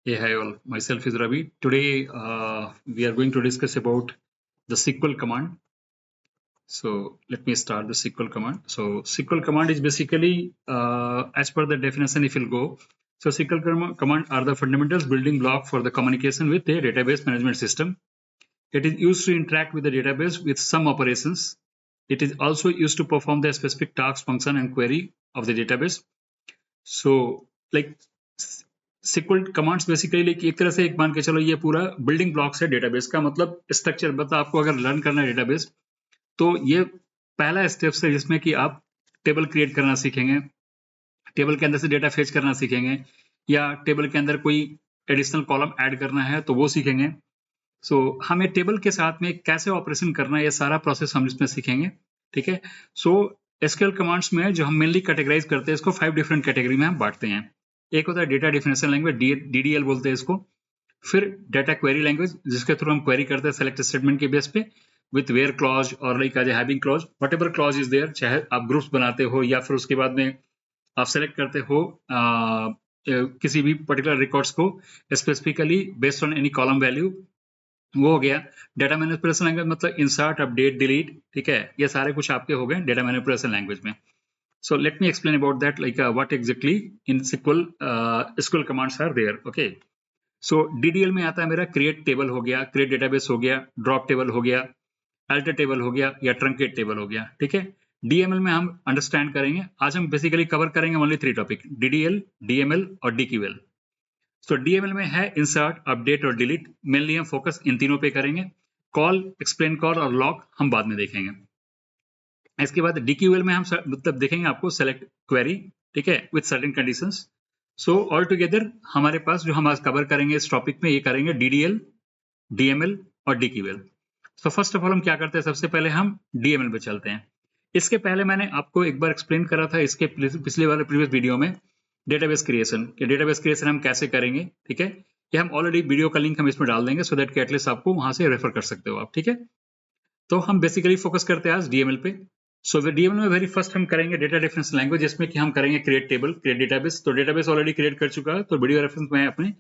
Hey, hi all. Myself is Ravi. Today we are going to discuss about the SQL command. So let me start the SQL command. So SQL command is basically, as per the definition, if you'll go, so SQL command are the fundamentals building block for the communication with a database management system. It is used to interact with the database with some operations. It is also used to perform the specific task, function, and query of the database. So like SQL commands basically like एक तरह से एक मान के चलो ये पूरा building blocks है डेटाबेस का, मतलब स्ट्रक्चर, मतलब आपको अगर लर्न करना है डेटाबेस तो ये पहला स्टेप है जिसमें कि आप टेबल क्रिएट करना सीखेंगे, टेबल के अंदर से डेटा फेच करना सीखेंगे, या टेबल के अंदर कोई एडिशनल कॉलम ऐड करना है तो वो सीखेंगे। सो हमें टेबल के साथ में कैसे ऑपरेशन करना है ये सारा प्रोसेस हम इसमें सीखेंगे। ठीक है। सो एसक्यूएल कमांड्स में जो हम मेनली कैटेगराइज करते हैं इसको 5 डिफरेंट कैटेगरी में हम बांटते हैं। एक होता है डेटा डिफिनेशन लैंग्वेज, डीडीएल बोलते हैं इसको। फिर डाटा क्वेरी लैंग्वेज जिसके थ्रू हम क्वेरी करते हैं सेलेक्ट स्टेटमेंट के बेस पे विथ वेयर क्लॉज और like as having clause, whatever clause is there, चाहे आप ग्रुप्स बनाते हो या फिर उसके बाद में आप सेलेक्ट करते हो किसी भी पर्टिकुलर रिकॉर्ड्स को specifically based on any column value, वो हो गया। डाटा मैनिपुलेशन लैंग्वेज मतलब इंसर्ट, अपडेट, डिलीट, ठीक है, ये सारे कुछ आपके हो गए डाटा मैनिपुलेशन लैंग्वेज में। So let me explain about that, like what exactly in SQL SQL commands are there. Okay, so DDL में आता है मेरा क्रिएट टेबल हो गया, क्रिएट डेटाबेस हो गया, ड्रॉप टेबल हो गया, अल्टर टेबल हो गया, या ट्रंकेट टेबल हो गया। ठीक है। DML में हम अंडरस्टैंड करेंगे, आज हम बेसिकली कवर करेंगे ओनली 3 टॉपिक, DDL, DML और DQL। तो DML में है इंसर्ट, अपडेट और डिलीट, मेनली हम फोकस इन तीनों पे करेंगे। कॉल, एक्सप्लेन कॉल और लॉग हम बाद में देखेंगे। इसके बाद DQL में हम मतलब देखेंगे आपको सेलेक्ट क्वेरी, ठीक है, with certain conditions. So all together हमारे पास जो हम आज कवर करेंगे इस टॉपिक में, ये करेंगे DDL, DML और DQL। तो फर्स्ट ऑफ ऑल हम क्या करते हैं, सबसे पहले हम DML पे चलते हैं। इसके पहले मैंने आपको एक बार एक्सप्लेन करा था इसके पिछले वाले प्रीवियस वीडियो में डेटाबेस क्रिएशन, कि डेटाबेस क्रिएशन हम कैसे करेंगे। ठीक है, ये हम ऑलरेडी वीडियो का लिंक हम इसमें डाल देंगे सो दैट कि एटलीस्ट आपको वहां से रेफर कर सकते हो आप। ठीक है, तो हम बेसिकली फोकस करते हैं आज DML पे। सो DML में वेरी फर्स्ट हम करेंगे डेटा डिफरेंस लैंग्वेज, जिसमें कि हम करेंगे क्रिएट टेबल, क्रिएट डेटाबेस। तो डेटाबेस ऑलरेडी क्रिएट कर चुका है, तो वीडियो रेफरेंस मैं अपने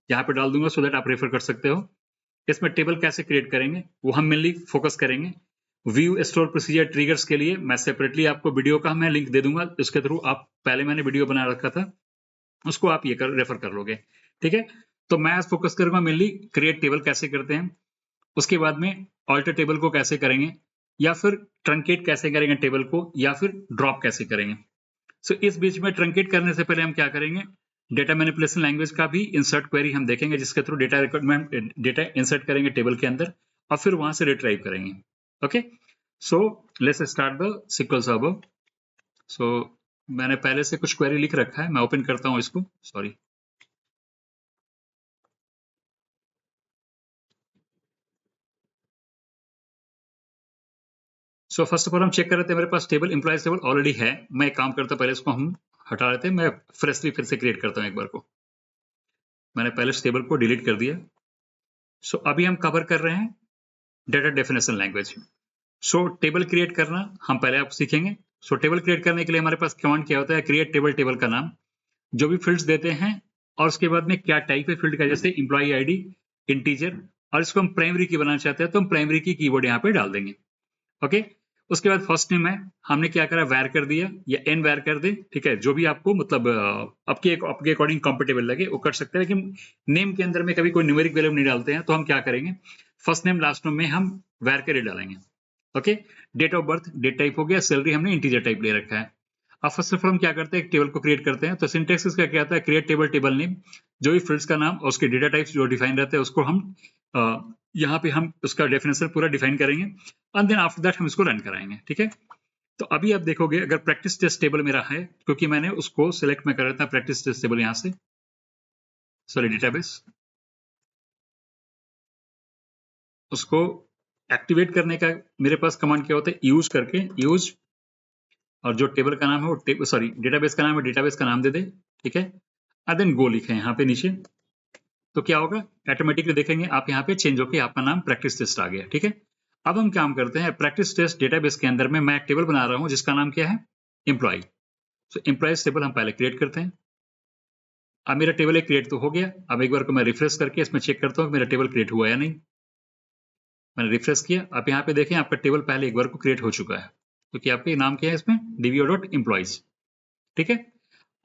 यहाँ पे डाल दूंगा सो दैट आप रेफर कर सकते हो। इसमें टेबल कैसे क्रिएट करेंगे वो हम मेनली फोकस करेंगे। व्यू, स्टोर, प्रोसीजर, ट्रिगर्स के लिए मैं सेपरेटली आपको वीडियो का मैं लिंक दे दूंगा, उसके थ्रू आप, पहले मैंने वीडियो बना रखा था उसको आप ये रेफर कर लोगे। ठीक है, तो मैं आज फोकस करूंगा मेनली क्रिएट टेबल कैसे करते हैं, उसके बाद में ऑल्टर टेबल को कैसे करेंगे, या फिर ट्रंकेट कैसे करेंगे टेबल को, या फिर ड्रॉप कैसे करेंगे। सो इस बीच में ट्रंकेट करने से पहले हम क्या करेंगे, डेटा मैनिपुलेशन लैंग्वेज का भी इंसर्ट क्वेरी हम देखेंगे, जिसके थ्रू डेटा रिकॉर्ड में डेटा इंसर्ट करेंगे टेबल के अंदर और फिर वहां से रिट्राइव करेंगे। Okay, so let's start the SQL server. सो मैंने पहले से कुछ क्वेरी लिख रखा है, मैं ओपन करता हूं इसको, sorry. So first of all हम चेक कर रहे थे, मेरे पास टेबल एम्प्लॉयज टेबल ऑलरेडी है। मैं एक काम करता हूं, पहले इसको हम हटा लेते हैं, मैं फ्रेशली फिर से क्रिएट करता हूं एक बार को। मैंने पहले इस टेबल को डिलीट कर दिया। सो अभी हम कवर कर रहे हैं डेटा डेफिनेशन लैंग्वेज। सो टेबल क्रिएट करना हम पहले आप सीखेंगे। सो टेबल क्रिएट करने के लिए हमारे पास कमांड क्या होता है, क्रिएट टेबल, टेबल का नाम, जो भी फील्ड्स देते हैं, और उसके बाद में क्या टाइप है फील्ड का, जैसे इंप्लॉई आईडी, इंटीजर, और इसको हम प्राइमरी की बनाना चाहते हैं तो हम प्राइमरी की कीवर्ड यहाँ पे डाल देंगे। ओके, उसके बाद फर्स्ट नेम है, हमने क्या करा, वैर कर दिया या एन वैर कर दे। ठीक है, जो भी आपको मतलब आपके अकॉर्डिंग कंफर्टेबल लगे वो कर सकते हैं, लेकिन नेम के अंदर में कभी कोई न्यूमेरिक वैल्यू नहीं डालते हैं, तो हम क्या करेंगे, फर्स्ट नेम लास्ट नेम में हम वैर कर डालेंगे। Okay, date of birth, date type हो गया, सैलरी हमने इंटीजर टाइप ले रखा है। अब फर्स्ट ऑफ ऑल हम क्या करते हैं, एक टेबल को क्रिएट करते हैं। तो सिंटेक्स इसका क्या आता है, क्रिएट टेबल, टेबल नेम, जो भी फील्ड्स का नाम और उसके डेटा टाइप्स जो डिफाइन रहते हैं उसको हम यहाँ पे हम उसका डेफिनेशन पूरा डिफाइन करेंगे, एंड देन आफ्टर दैट हम इसको रन कराएंगे। ठीक है, तो अभी आप देखोगे अगर प्रैक्टिस टेस्ट टेबल मेरा है, क्योंकि मैंने उसको सिलेक्ट में कर रहा था प्रैक्टिस टेस्ट टेबल यहाँ से, सॉरी डेटाबेस, उसको एक्टिवेट करने का मेरे पास कमांड क्या होता है, यूज करके, यूज, और जो टेबल का नाम है वो सॉरी डेटाबेस का नाम है, डेटाबेस का नाम दे दे। ठीक है, और देन गो लिखे यहाँ पे नीचे, तो क्या होगा, ऑटोमेटिकली देखेंगे आप यहाँ पे चेंज होकर आपका नाम प्रैक्टिस टेस्ट आ गया। ठीक है, अब हम काम करते हैं, प्रैक्टिस टेस्ट डेटाबेस के अंदर में मैं एक टेबल बना रहा हूँ जिसका नाम क्या है, एम्प्लॉय। सो एम्प्लॉयज टेबल हम पहले क्रिएट करते हैं। अब मेरा टेबल एक क्रिएट तो हो गया। अब एक बार को मैं रिफ्रेश करके इसमें चेक करता हूँ कि मेरा टेबल क्रिएट हुआ या नहीं। मैंने रिफ्रेश किया, आप यहाँ पे देखें आपका टेबल पहले एक बार को क्रिएट हो चुका है, क्योंकि आपके नाम क्या है इसमें dvo.employees। ठीक है,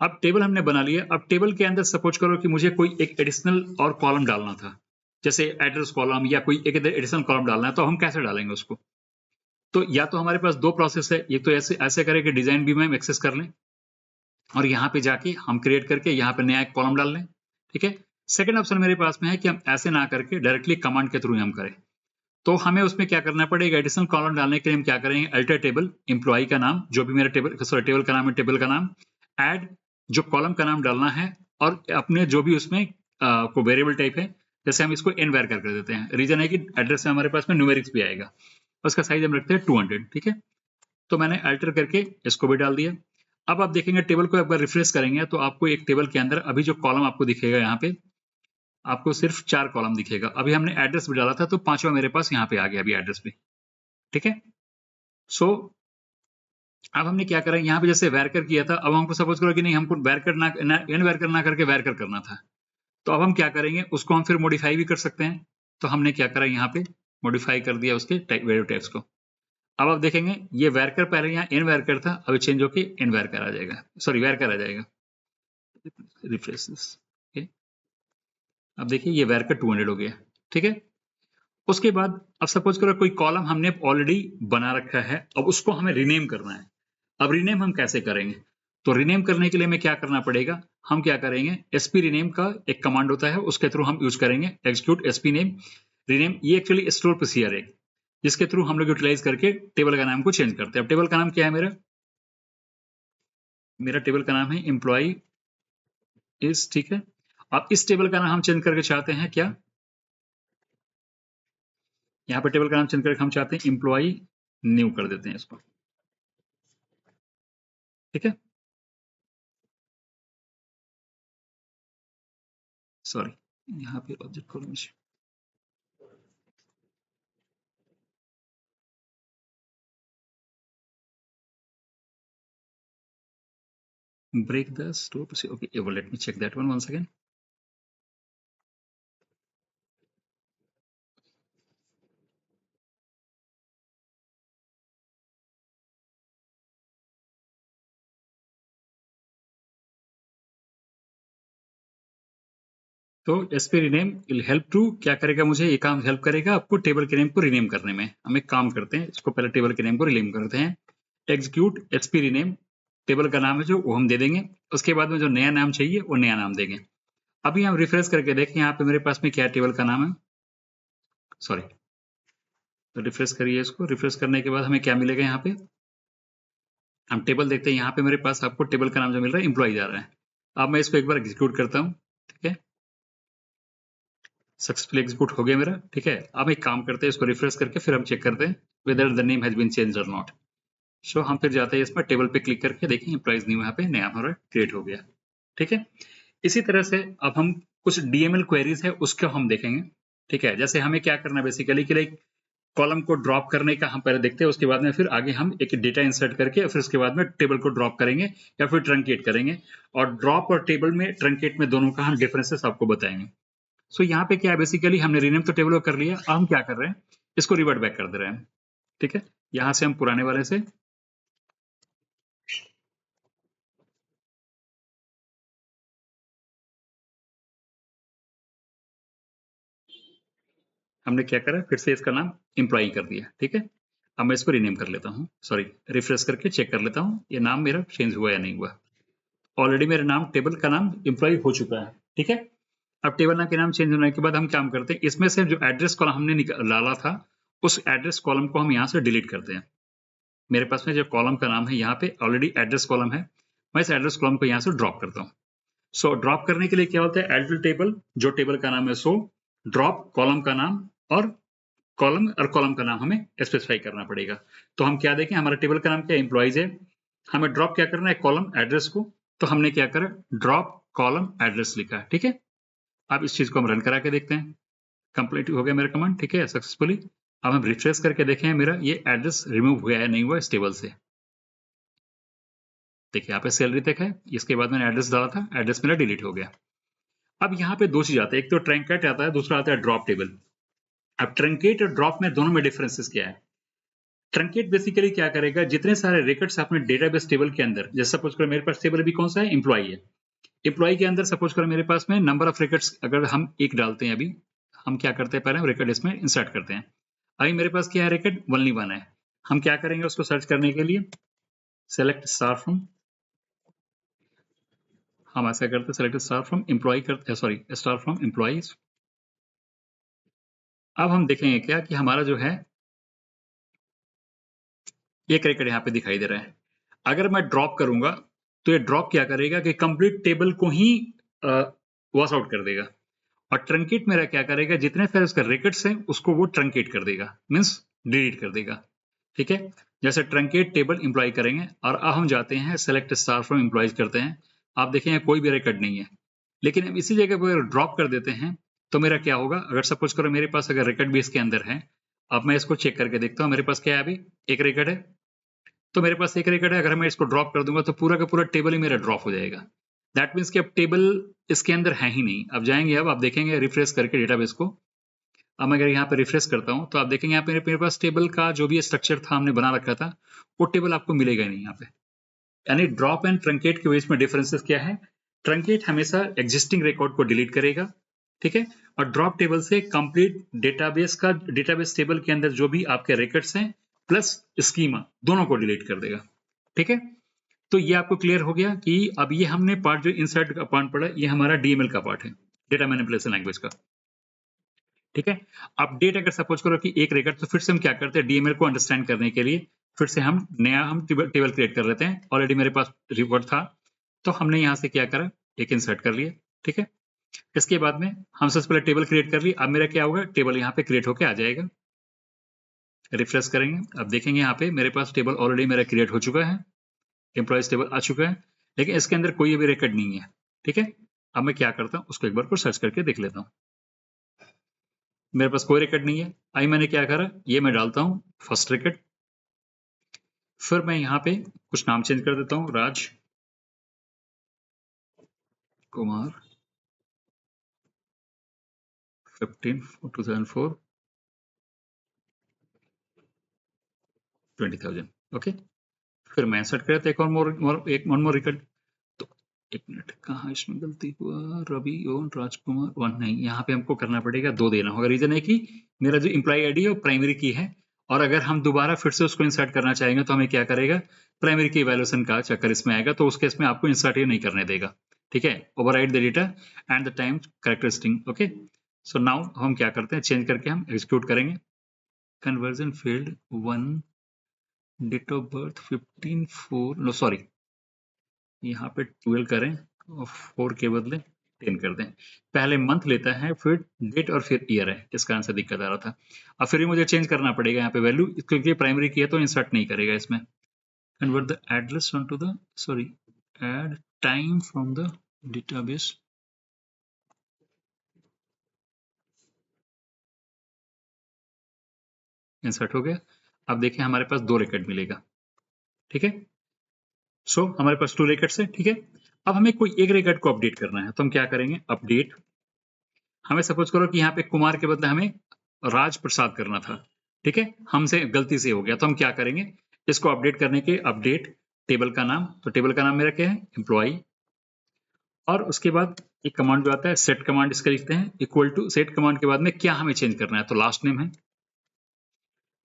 अब टेबल हमने बना लिया। अब टेबल के अंदर सपोज करो कि मुझे कोई एक एडिशनल और कॉलम डालना था, जैसे एड्रेस कॉलम या कोई एक एडिशनल कॉलम डालना है, तो हम कैसे डालेंगे उसको? तो या तो हमारे पास दो प्रोसेस है, एक तो ऐसे ऐसे करें कि डिजाइन व्यू में हम एक्सेस कर लें और यहाँ पे जाके हम क्रिएट करके यहाँ पे नया एक कॉलम डाल लें। ठीक है, सेकंड ऑप्शन मेरे पास में है कि हम ऐसे ना करके डायरेक्टली कमांड के थ्रू हम करें। तो हमें उसमें क्या करना पड़ेगा, एडिशनल कॉलम डालने के लिए हम क्या करेंगे, अल्टर टेबल एम्प्लॉय का नाम, जो भी मेरा टेबल सॉरी टेबल का नाम है, टेबल का नाम, ऐड जो कॉलम का नाम डालना है, और अपने जो भी उसमें को वेरिएबल टाइप है, जैसे हम इसको एन वेर कर देते हैं। रीजन है कि एड्रेस में हमारे पास में न्यूमेरिक्स भी आएगा, उसका साइज हम रखते हैं 200। ठीक है, तो मैंने अल्टर करके इसको भी डाल दिया। अब आप देखेंगे टेबल को एक बार रिफ्रेश करेंगे तो आपको एक टेबल के अंदर अभी जो कॉलम आपको दिखेगा, यहाँ पे आपको सिर्फ 4 कॉलम दिखेगा। अभी हमने एड्रेस भी डाला था तो 5वां मेरे पास यहाँ पे आ गया अभी एड्रेस भी। ठीक है, सो अब हमने क्या करा, यहाँ पे जैसे वैरकर किया था, अब हमको सपोज करो कि नहीं हमको वैरकर ना एन वैरकर ना करके वैरकर करना था, तो अब हम क्या करेंगे, उसको हम फिर मॉडिफाई भी कर सकते हैं। तो हमने क्या करा, यहाँ पे मॉडिफाई कर दिया उसके वैल्यू टाइप्स को। अब आप देखेंगे ये वैरकर पहले यहाँ एन वैरकर था, अभी चेंज होके एन वैरकर आ जाएगा, सॉरी वैरकर आ जाएगा। रिफ्रेश दिस, अब देखिए ये वैरकर 200 हो गया। ठीक है, उसके बाद अब सपोज करो कोई कॉलम हमने ऑलरेडी बना रखा है, अब उसको हमें रीनेम करना है। अब रीनेम हम कैसे करेंगे, तो रीनेम करने के लिए हमें क्या करना पड़ेगा, हम क्या करेंगे, sp रीनेम का एक कमांड होता है, उसके थ्रू हम यूज करेंगे एक्जीक्यूट sp नेम रीनेम। ये एक्चुअली स्टोर प्रोसीजर है जिसके थ्रू हम लोग यूटिलाइज करके टेबल का नाम को चेंज करते हैं। अब टेबल का नाम क्या है, मेरा टेबल का नाम है एम्प्लॉय इज। ठीक है, अब इस टेबल का नाम हम चेंज करके चाहते हैं क्या, यहाँ पे टेबल का नाम चेंज करके हम चाहते हैं एम्प्लॉय न्यू कर देते हैं इसको। ठीक है, सॉरी यहाँ पे object column break the store procedure. Okay, well, let me check that one once again. तो SP rename will help to, क्या करेगा, मुझे ये काम हेल्प करेगा आपको टेबल के नेम को रीनेम करने में। हम एक काम करते हैं, इसको पहले टेबल के नेम को रीनेम करते हैं। एग्जीक्यूट एसपी रीनेम, टेबल का नाम है जो वो हम दे देंगे, उसके बाद में जो नया नाम चाहिए वो नया नाम देंगे। अभी हम रिफ्रेश करके देखें यहाँ पे मेरे पास में क्या टेबल का नाम है, सॉरी तो रिफ्रेश करिए इसको। रिफ्रेश करने के बाद हमें क्या मिलेगा, यहाँ पे हम टेबल देखते हैं, यहाँ पे मेरे पास आपको टेबल का नाम जो मिल रहा है एम्प्लॉय आ रहा है। अब मैं इसको एक बार एग्जीक्यूट करता हूँ। ठीक है, सक्सेसफुली एग्जीक्यूट हो गया मेरा। ठीक है, अब एक काम करते हैं, इसको रिफ्रेश करके फिर हम चेक करते हैं whether the name has been changed और नॉट। सो हम फिर जाते हैं इसमें टेबल पे क्लिक करके देखें एम्प्लॉइज न्यू यहाँ पे नया हमारा क्रिएट हो गया। ठीक है, इसी तरह से अब हम कुछ डीएमएल क्वेरीज है उसको हम देखेंगे। ठीक है, जैसे हमें क्या करना है बेसिकली कि लाइक कॉलम को ड्रॉप करने का हम पहले देखते हैं, उसके बाद में फिर आगे हम एक डेटा इंसर्ट करके फिर उसके बाद में टेबल को ड्रॉप करेंगे या फिर ट्रंकेट करेंगे, और ड्रॉप और टेबल में ट्रंकेट में दोनों का हम डिफरेंसेस आपको बताएंगे। सो यहाँ पे क्या है, बेसिकली हमने रीनेम तो टेबल को कर लिया, अब हम क्या कर रहे हैं, इसको रिवर्ट बैक कर दे रहे हैं। ठीक है, यहाँ से हम पुराने वाले से हमने क्या करा, फिर से इसका नाम एम्प्लॉय कर दिया। ठीक है, अब मैं इसको रीनेम कर लेता हूँ, सॉरी रिफ्रेश करके चेक कर लेता हूँ ये नाम मेरा चेंज हुआ या नहीं हुआ। ऑलरेडी मेरा नाम टेबल का नाम एम्प्लॉय हो चुका है। ठीक है, अब टेबल नाम के नाम चेंज होने के बाद हम काम करते हैं, इसमें से जो एड्रेस कॉलम हमने डाला था उस एड्रेस कॉलम को हम यहाँ से डिलीट करते हैं। मेरे पास में जो कॉलम का नाम है यहाँ पे ऑलरेडी एड्रेस कॉलम है, मैं इस एड्रेस कॉलम को यहाँ से ड्रॉप करता हूँ। सो ड्रॉप करने के लिए क्या होता है, एड टेबल जो टेबल का नाम है, सो ड्रॉप कॉलम का नाम और कॉलम का नाम हमें स्पेसिफाई करना पड़ेगा। तो हम क्या देखें, हमारा टेबल का नाम क्या एम्प्लॉइज है, हमें ड्रॉप क्या करना है, कॉलम एड्रेस को, तो हमने क्या करा, ड्रॉप कॉलम एड्रेस लिखा। ठीक है, अब इस चीज को हम रन करा के देखते हैं, कंप्लीट हो गया मेरा कमांड। ठीक है, सक्सेसफुली। अब हम रिफ्रेश करके देखें मेरा ये एड्रेस रिमूव हुआ है नहीं हुआ इस टेबल से। देखिए यहाँ पे सैलरी तक है, इसके बाद मैंने एड्रेस डाला था, एड्रेस मेरा डिलीट हो गया। अब यहाँ पे दो चीज आते हैं, एक तो ट्रंकेट आता है, दूसरा आता है ड्रॉप टेबल। अब ट्रंकेट और ड्रॉप में दोनों में डिफरेंसेस क्या है? ट्रंकेट बेसिकली क्या करेगा, जितने सारे रिकॉर्ड्स अपने डेटाबेस टेबल के अंदर, जैसे सपोज करो मेरे पास टेबल अभी कौन सा है, एम्प्लॉई है। एम्प्लॉई के अंदर सपोज करो मेरे पास में नंबर ऑफ रिकॉर्ड्स अगर हम एक डालते हैं, अभी हम क्या करते हैं, पहले हम रिकॉर्ड इसमें इंसर्ट करते हैं। अभी मेरे पास क्या है, रिकॉर्ड ओनली वन है। हम क्या करेंगे उसको सर्च करने के लिए, सेलेक्ट स्टार फ्रॉम, हम ऐसा करते हैं सेलेक्ट स्टार फ्रॉम एम्प्लॉय करते हैं, सॉरी स्टार फ्रॉम एम्प्लॉइज। अब हम देखेंगे क्या कि हमारा जो है एक रिकॉर्ड यहाँ पे दिखाई दे रहा है। अगर मैं ड्रॉप करूंगा तो ये ड्रॉप क्या करेगा कि कंप्लीट टेबल को ही वॉश आउट कर देगा। और ट्रंकेट मेरा क्या करेगा, जितने सारे उसका रिकॉर्ड्स हैं उसको वो ट्रंकेट कर देगा, मींस डिलीट कर देगा। ठीक है, जैसे ट्रंकेट टेबल एम्प्लॉय करेंगे और अब हम जाते हैं सेलेक्ट स्टार फ्रॉम एम्प्लॉयज करते हैं, आप देखेंगे कोई भी रिकॉर्ड नहीं है। लेकिन अब इसी जगह पर ड्रॉप कर देते हैं तो मेरा क्या होगा, अगर सपोज करो मेरे पास अगर रिकॉर्ड भी इसके अंदर है, अब मैं इसको चेक करके देखता हूँ मेरे पास क्या है, अभी एक रिकॉर्ड है। तो मेरे पास एक रिकॉर्ड है, अगर मैं इसको ड्रॉप कर दूंगा तो पूरा का पूरा टेबल ही मेरा ड्रॉप हो जाएगा। दैट मीन्स कि अब टेबल इसके अंदर है ही नहीं। अब जाएंगे, अब आप देखेंगे रिफ्रेश करके डेटाबेस को। अब मैं अगर यहाँ पे रिफ्रेश करता हूँ तो आप देखेंगे यहाँ पे मेरे पास टेबल का जो भी स्ट्रक्चर था हमने बना रखा था, वो टेबल आपको मिलेगा ही नहीं यहाँ पे। यानी ड्रॉप एंड ट्रंकेट के बीच में डिफरेंसेस क्या है, ट्रंकेट हमेशा एग्जिस्टिंग रिकॉर्ड को डिलीट करेगा, ठीक है, और ड्रॉप टेबल से कंप्लीट डेटाबेस का, डेटाबेस टेबल के अंदर जो भी आपके रिकॉर्ड्स हैं प्लस स्कीमा दोनों को डिलीट कर देगा। ठीक है, तो ये आपको क्लियर हो गया कि अब ये हमने पार्ट जो इंसर्ट का पार्ट पढ़ा, ये हमारा डीएमएल का पार्ट है, डेटा मैनिपुलेशन लैंग्वेज का। ठीक है, अपडेट अगर सपोज करो कि एक रिकॉर्ड, तो फिर से हम क्या करते हैं, डीएमएल को अंडरस्टैंड करने के लिए फिर से हम नया हम टेबल क्रिएट कर लेते हैं। ऑलरेडी मेरे पास रिकॉर्ड था तो हमने यहाँ से क्या करा, एक इंसर्ट कर लिया। ठीक है, इसके बाद में हम सबसे पहले टेबल क्रिएट कर ली। अब मेरा क्या होगा, टेबल यहाँ पे क्रिएट होके आ जाएगा। रिफ्रेश करेंगे, अब देखेंगे यहाँ पे मेरे पास टेबल ऑलरेडी मेरा क्रिएट हो चुका है, एम्प्लॉयज टेबल आ चुका है, लेकिन इसके अंदर कोई भी रिकॉर्ड नहीं है। ठीक है, अब मैं क्या करता हूँ उसको एक बार को सर्च करके देख लेता हूँ। मेरे पास कोई रिकॉर्ड नहीं है। आई मैंने क्या करा, ये मैं डालता हूँ फर्स्ट रिकॉर्ड, फिर मैं यहाँ पे कुछ नाम चेंज कर देता हूँ, राज कुमार 15/2004 20,000। ओके, फिर मैं इंसर्ट कर देता एक और एक वन मोर रिकॉर्ड। तो एक मिनट, कहाँ इसमें गलती हुआ, रवि ओन राजकुमार वन नहीं, यहाँ पे हमको करना पड़ेगा, दो देना होगा। रीजन है कि मेरा जो इम्प्लॉय आईडी है वो प्राइमरी की है, और अगर हम दोबारा फिर से उसको इंसर्ट करना चाहेंगे तो हमें क्या करेगा, प्राइमरी की इवैल्यूएशन का चक्कर इसमें आएगा, तो उस केस में आपको इंसर्ट ही नहीं करने देगा। ठीक है, override the data and the time characteristic. Okay, so now हम क्या करते हैं, चेंज करके हम एग्जीक्यूट करेंगे। Conversion failed, one date of birth 15/4, no sorry, यहाँ पे 12 करें और 4 के बदले 10 कर दें। पहले मंथ लेता है, फिर डेट और फिर ईयर है, इसका आंसर दिक्कत आ रहा था। अब फिर मुझे चेंज करना पड़ेगा यहाँ पे वैल्यू, क्योंकि प्राइमरी की है तो इंसर्ट नहीं करेगा इसमें। Convert the address on to the, sorry, add time from the database. Insert हो गया। अब देखिए हमारे पास दो रिकॉर्ड मिलेगा। ठीक है, सो हमारे पास 2 रिकॉर्ड्स है। ठीक है, अब हमें कोई एक रिकॉर्ड को अपडेट करना है तो हम क्या करेंगे, अपडेट। हमें सपोज करो कि यहाँ पे कुमार के बदले हमें राज प्रसाद करना था। ठीक है, हमसे गलती से हो गया, तो हम क्या करेंगे, इसको अपडेट करने के अपडेट टेबल का नाम, तो टेबल का नाम मेरा क्या है, एम्प्लॉय। और उसके बाद एक कमांड जो आता है सेट कमांड, इसका लिखते हैं इक्वल टू, सेट कमांड के बाद में क्या हमें चेंज करना है, तो लास्ट नेम है,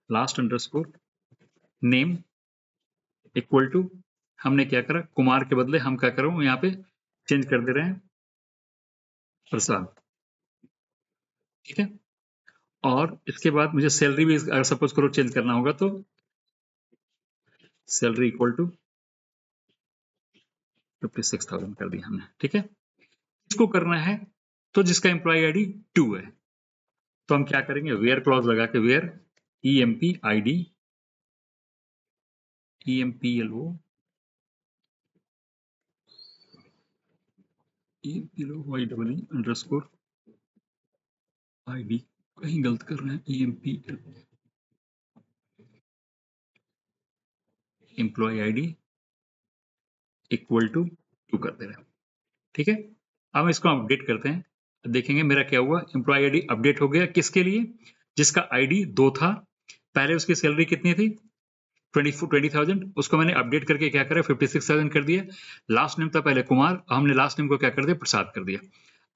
last underscore name equal to, हमने क्या करा, कुमार के बदले हम क्या करो यहाँ पे चेंज कर दे रहे हैं प्रसाद। ठीक है, और इसके बाद मुझे सैलरी भी अगर सपोज करो चेंज करना होगा तो सैलरी इक्वल टू 56,000 कर दिया हमने। ठीक है, इसको करना है तो जिसका एम्प्लॉय आईडी 2 है, तो हम क्या करेंगे, वेयर क्लॉज लगा के, where EMP ID EMPLO YEE underscore ID, कहीं गलत कर रहे हैं, EMPL employee ID equal to 2 कर दे रहे हैं। ठीक है, अब इसको अपडेट करते हैं, देखेंगे मेरा क्या हुआ, एम्प्लॉय आईडी अपडेट हो गया। किसके लिए? जिसका आईडी 2 था, पहले उसकी सैलरी कितनी थी 20,000, उसको मैंने अपडेट करके क्या करा 56,000 कर दिया। लास्ट नेम था पहले कुमार, हमने लास्ट नेम को क्या कर दिया प्रसाद कर दिया।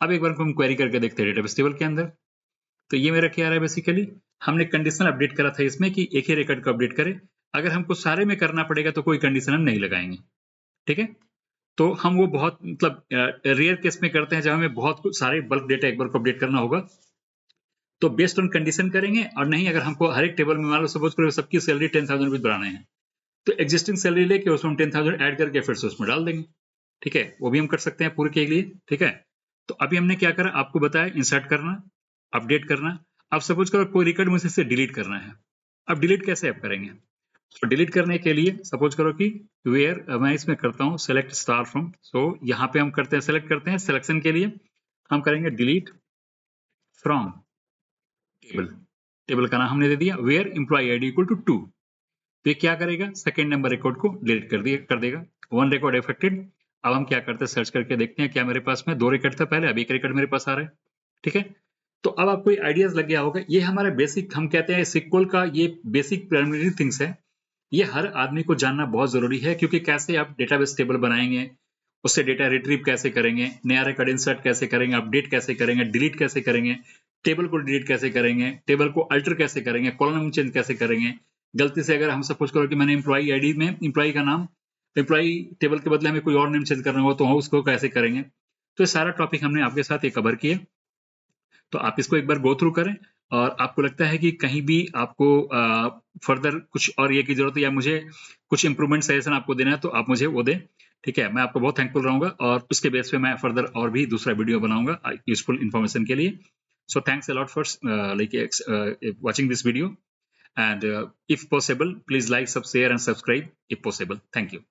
अब एक बार हम क्वेरी करके देखते हैं डेटाबेस टेबल के अंदर। तो ये मेरा क्या आ रहा है, बेसिकली हमने कंडीशनल अपडेट करा था इसमें कि एक ही रिकॉर्ड को अपडेट करें। अगर हमको सारे में करना पड़ेगा तो कोई कंडीशन हम नहीं लगाएंगे, ठीक है। तो हम वो बहुत मतलब रेयर केस में करते हैं जब हमें बहुत सारे बल्क डेटा एक बार को अपडेट करना होगा, तो बेस्ड ऑन कंडीशन करेंगे। और नहीं, अगर हमको हर एक टेबल में मान लो सपोज करो सबकी सैलरी 10,000 रुपीज बढ़ाने हैं, तो एग्जिस्टिंग सैलरी लेके उसमें 10,000 ऐड करके फिर से उसमें डाल देंगे, ठीक है। वो भी हम कर सकते हैं पूरे के लिए, ठीक है। तो अभी हमने क्या करा, आपको बताया इंसर्ट करना, अपडेट करना। अब सपोज करो कोई रिकॉर्ड मुझे से डिलीट करना है, अब डिलीट कैसे आप करेंगे? तो डिलीट करने के लिए सपोज करो कि वेयर, मैं इसमें करता हूँ सेलेक्ट स्टार फ्रॉम, सो यहाँ पे हम करते हैं सेलेक्ट करते हैं, सिलेक्शन के लिए हम करेंगे डिलीट फ्रॉम टेबल। टेबल का नाम हमने दे दिया where employee ID equal to 2। तो ये क्या करेगा, सेकंड नंबर रिकॉर्ड को डिलीट कर देगा। 1 रिकॉर्ड अफेक्टेड। अब हम क्या करते हैं, सर्च करके देखते हैं क्या मेरे पास में 2 रिकॉर्ड था पहले, अब 1 रिकॉर्ड मेरे पास आ रहा है, ठीक है। तो अब आपको आइडियाज लग गया होगा, ये हमारा बेसिक, हम कहते हैं सिक्वल का ये बेसिक प्राइमरी थिंग्स है। ये हर आदमी को जानना बहुत जरूरी है, क्योंकि कैसे आप डेटाबेस टेबल बनाएंगे, उससे डेटा रिट्रीव कैसे करेंगे, नया रिकॉर्ड इंसर्ट कैसे करेंगे, अपडेट कैसे करेंगे, डिलीट कैसे करेंगे, टेबल को डिलीट कैसे करेंगे, टेबल को अल्टर कैसे करेंगे, कॉलम चेंज कैसे करेंगे। गलती से अगर हम सपोज करो कि मैंने एम्प्लॉय आईडी में एम्प्लॉय का नाम, एम्प्लॉय टेबल के बदले हमें कोई और नेम चेंज करना हो तो हम उसको कैसे करेंगे। तो ये सारा टॉपिक हमने आपके साथ ये कवर किया, तो आप इसको एक बार गो थ्रू करें। और आपको लगता है कि कहीं भी आपको फर्दर कुछ और ये की जरूरत है या मुझे कुछ इंप्रूवमेंट सजेशन आपको देना है तो आप मुझे वो दें, ठीक है। मैं आपको बहुत थैंकफुल रहूंगा और उसके बेस पे मैं फर्दर और भी दूसरा वीडियो बनाऊंगा यूजफुल इन्फॉर्मेशन के लिए। So thanks a lot for watching this video, and if possible please like, share and subscribe if possible. Thank you.